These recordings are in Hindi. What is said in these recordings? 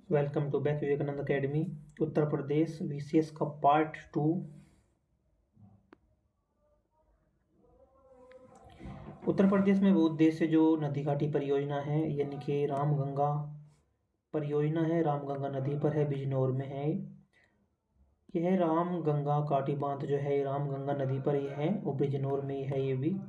Welcome to back Vivekananda academy. Uttar Pradesh VCS का पार्ट 2। उत्तर प्रदेश में वो उद्देश्य जो नदी घाटी परियोजना है यानी कि रामगंगा परियोजना है, रामगंगा नदी पर है, बिजनौर में है। यह रामगंगा घाटी बांध जो है ये रामगंगा नदी पर ही है और बिजनौर में ही है ये भी।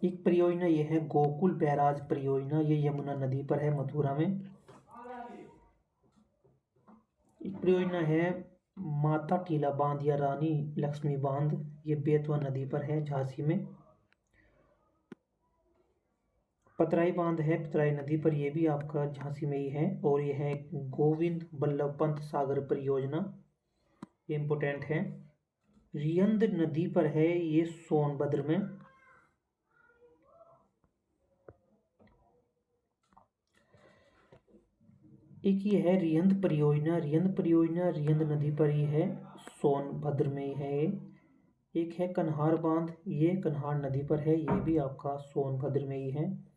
एक परियोजना ये है गोकुल बैराज परियोजना, ये यमुना नदी पर है मथुरा में। एक परियोजना है माता टीला बांध या रानी लक्ष्मी बांध, ये बेतवा नदी पर है झांसी में। पतराई बांध है पतराई नदी पर, ये भी आपका झांसी में ही है। और ये है गोविंद बल्लभ पंत सागर परियोजना, ये इम्पोर्टेंट है, रियंद नदी पर है, ये सोनभद्र में। एक ये है रियंद परियोजना, रियंद परियोजना रियंद नदी पर ही है, सोनभद्र में ही है ये। एक है कन्हार बांध, ये कन्हार नदी पर है, ये भी आपका सोनभद्र में ही है।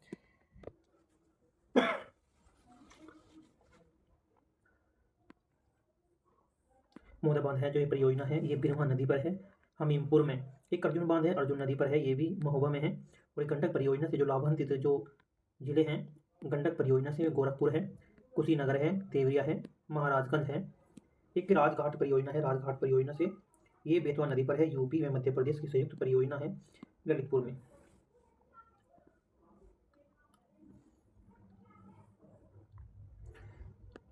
मोदा बांध है जो ये परियोजना है, ये बिरवा नदी पर है हमीरपुर में। एक अर्जुन बांध है, अर्जुन नदी पर है, ये भी महोबा में है। और एक गंडक परियोजना से जो लाभान्वित जो जिले हैं गंडक परियोजना से, गोरखपुर है, कुशीनगर है, देवरिया है, महाराजगंज है। एक राजघाट परियोजना है, राजघाट परियोजना से ये बेतवा नदी पर है, यूपी में मध्य प्रदेश की संयुक्त परियोजना है, ललितपुर में।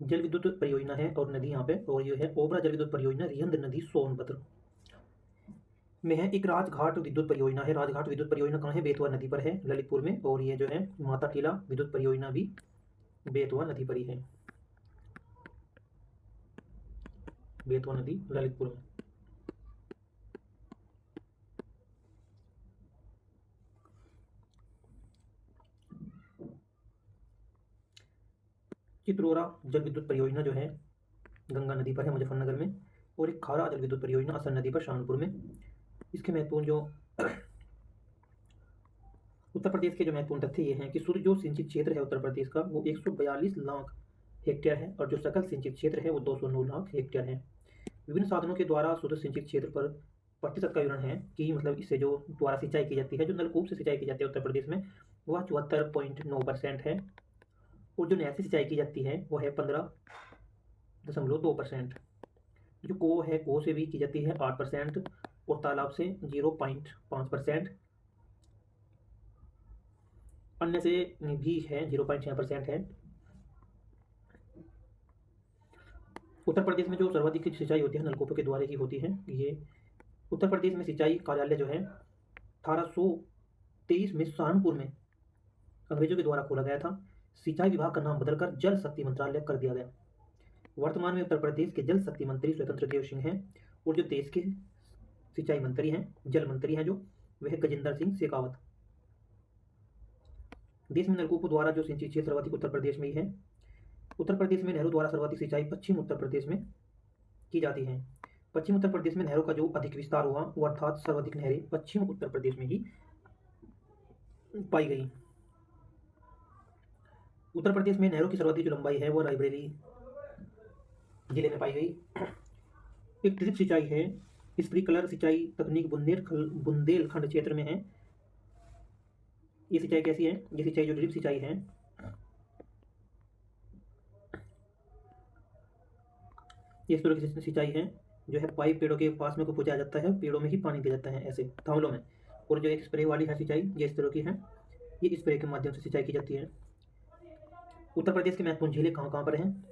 जल विद्युत परियोजना है और नदी यहाँ पे, और ये है ओबरा जल विद्युत परियोजना रिहंद नदी सोनभद्र में है। एक राजघाट विद्युत परियोजना है, राजघाट विद्युत परियोजना कहाँ है? बेतवा नदी पर है, ललितपुर में। और ये जो है माता टीला विद्युत परियोजना भी बेतवा नदी पर ही है, बेतवा नदी ललितपुर में। चित्रोरा जल विद्युत परियोजना जो है गंगा नदी पर है, मुजफ्फरनगर में। और एक खारा जल विद्युत परियोजना असर नदी पर, शानपुर में। इसके महत्वपूर्ण जो उत्तर प्रदेश के जो महत्वपूर्ण तथ्य ये हैं कि शुद्ध जो सिंचित क्षेत्र है उत्तर प्रदेश का वो 142 लाख हेक्टेयर है, और जो सकल सिंचित क्षेत्र है वो 209 लाख हेक्टेयर है। विभिन्न साधनों के द्वारा शुद्ध सिंचित क्षेत्र पर प्रतिशत का विवरण है कि मतलब इससे जो द्वारा सिंचाई की जाती है, जो नलकूप से सिंचाई की जाती है उत्तर प्रदेश में, वह 74.9% है। और जो नहर से सिंचाई की जाती है वो है 15.2%। जो कुओं है, कुओं से भी की जाती है 8%, और तालाब से 0.5%, अन्य से भी है 0.6% है। उत्तर प्रदेश में जो सर्वाधिक सिंचाई होती है नलकूपों के द्वारा ही होती है। ये उत्तर प्रदेश में सिंचाई कार्यालय जो है 1823 में सहारनपुर में अंग्रेजों के द्वारा खोला गया था। सिंचाई विभाग का नाम बदलकर जल शक्ति मंत्रालय कर दिया गया। वर्तमान में उत्तर प्रदेश के जल शक्ति मंत्री स्वतंत्र देव सिंह हैं, और जो देश के सिंचाई मंत्री हैं, जल मंत्री हैं जो, वह गजेंद्र सिंह शेखावत। देश में नलकूपों द्वारा जो सिंचित क्षेत्र सर्वाधिक उत्तर प्रदेश में ही है। उत्तर प्रदेश में नहरों द्वारा सर्वाधिक सिंचाई पश्चिम उत्तर प्रदेश में की जाती है। पश्चिम उत्तर प्रदेश में नहरों का जो अधिक विस्तार हुआ वो अर्थात सर्वाधिक नहरें पश्चिम उत्तर प्रदेश में ही पाई गई। उत्तर प्रदेश में नहरों की सर्वाधिक जो लंबाई है वो रायबरेली जिले में पाई गई। एक ड्रिप सिंचाई है, स्प्रिंकलर सिंचाई तकनीक बुंदेलखंड क्षेत्र में है। ये सिंचाई कैसी है? ये सिंचाई जो ड्रिप सिंचाई है, इस तरह की सिंचाई है जो है पाइप पेड़ों के पास में को पहुंचाया जाता है, पेड़ों में ही पानी दिया जाता है ऐसे थमलों में। और जो एक स्प्रे वाली है सिंचाई, ये इस तरह की है, ये स्प्रे के माध्यम से सिंचाई की जाती है। उत्तर प्रदेश की महत्वपूर्ण झीलें कहाँ कहाँ पर हैं?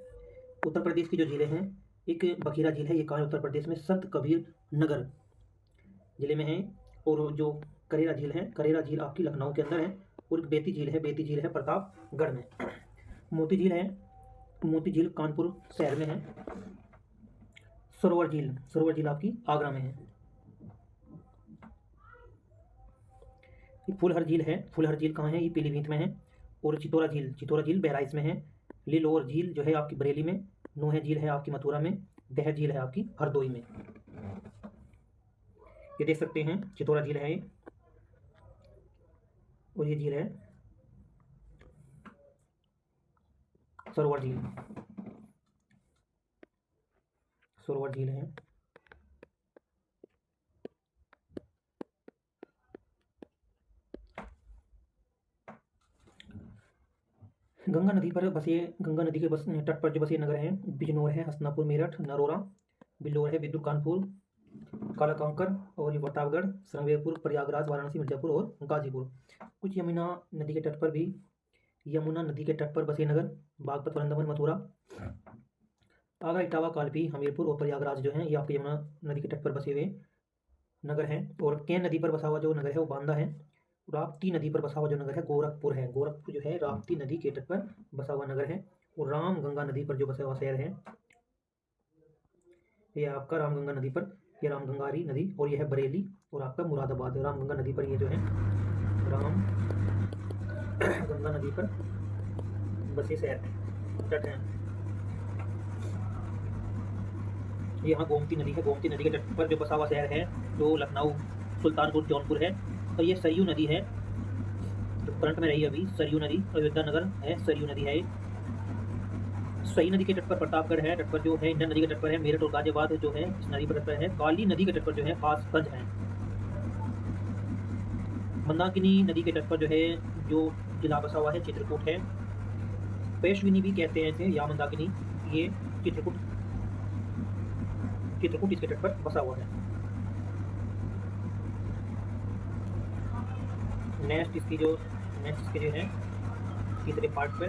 उत्तर प्रदेश की जो झीलें हैं, एक बखीरा झील है, ये कहाँ है? उत्तर प्रदेश में संत कबीर नगर जिले में है। और जो करेरा झील है, करेरा झील आपकी लखनऊ के अंदर है। और एक बेती झील है, बेती झील है प्रतापगढ़ में। मोती झील है, मोती झील कानपुर शहर में है। सरोवर झील आपकी आगरा में है। एक फुलहर झील है, फुलहर झील कहाँ है? ये पीलीभीत में है। और चितौरा झील बहराइच में है। लिलोर झील जो है आपकी बरेली में। नूहे झील है आपकी मथुरा में। डह झील है आपकी हरदोई में। ये देख सकते हैं चितौरा झील है ये, और ये झील है सरोवर झील। सरोवर झील है। गंगा नदी पर बसे, गंगा नदी के बस तट पर जो बसे नगर हैं बिजनौर है, हसनापुर, मेरठ, नरोरा, बिल्लौर है, बिद्दुर, कानपुर, कालाकांकर और ये प्रतापगढ़, संगमेरपुर, प्रयागराज, वाराणसी, मिर्जापुर और गाजीपुर। कुछ यमुना नदी के तट पर भी, यमुना नदी के तट पर बसे नगर बागपत, वृंदावन, मथुरा, आगरा, इटावा, कालपी, हमीरपुर और प्रयागराज जो हैं ये आपके यमुना नदी के तट पर बसे हुए नगर हैं। और केन नदी पर बसा हुआ जो नगर है वो बांदा है। राप्ती नदी पर बसा हुआ जो नगर है गोरखपुर है। गोरखपुर जो है राप्ती नदी के तट पर बसा हुआ नगर है। और रामगंगा नदी पर जो बसा हुआ शहर है ये आपका रामगंगा नदी पर, ये रामगंगारी नदी, और ये है बरेली और आपका मुरादाबाद। रामगंगा नदी पर ये जो है राम गंगा नदी पर बसे शहर तट हैं। यहाँ गोमती नदी है। गोमती नदी के तट पर जो बसा हुआ शहर है जो लखनऊ, सुल्तानपुर, जौनपुर है। और ये सरयू नदी है जो करंट में रही है अभी, सरयू नदी। अयोध्या नगर है, सरयू नदी है। सई नदी के तट पर प्रतापगढ़ है, तट पर जो है इंडन नदी के तट पर है मेरठ और गाजियाबाद जो है इस नदी पर तट पर है। काली नदी के तट पर जो है कासगंज है। मंदाकिनी नदी के तट पर जो है जो जिला बसा हुआ है चित्रकूट है। पेशविनी भी कहते हैं इसे, या मंदाकिनी, ये चित्रकूट इसके तट पर बसा हुआ है। नेक्स्ट इसके जो है तीसरे पार्ट पे